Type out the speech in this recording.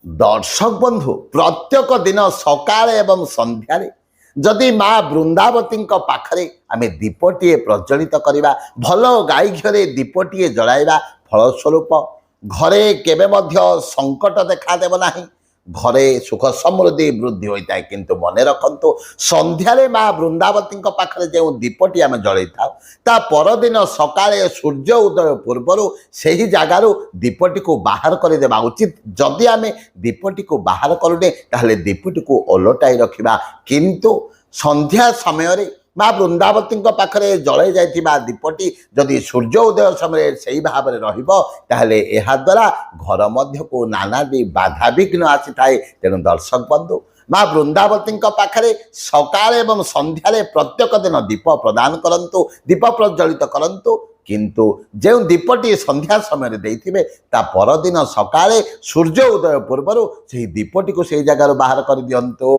दर्शक बंधु प्रत्येक दिन सकाळे एवं संध्यारे जदि माँ बृंदावती पाखरे आमे दीपटीए प्रज्वलित करवा भल गाई घरे दीपटीए जलाइबा फलस्वरूप घरे केबे मध्य संकट देखा देव नाही घरे सुख समृद्धि वृद्धि होता है किंतु मन रखु संध्यारे माँ बृंदावती पाखरे जो दीपटी आम जल था परदिन सकाळे सूर्य उदय पूर्वर से ही जगार दीपटी को बाहर करदेवा उचित जदि आम दीपटी को बाहर करूने ताहले दीपटी को ओलटाई रखा किंतु संध्या समय माँ बृंदावती पाखरे जल जा दीपटी जदि सूर्य उदय समय से भाव में द्वारा घर मध्य को नाना बाधा विघ्न आसी थाए। तेणु दर्शक बंधु माँ बृंदावती पाखरे सकाळ एवं संध्यारे प्रत्येक दिन दीप प्रदान करंतु दीप प्रज्वलित करंतु किंतु जो दीपटी संध्या समय देथिबे ता परदिन सकाळे सूर्य उदय पूर्वर से दीपटी को से जगार बाहर कर दियंतु।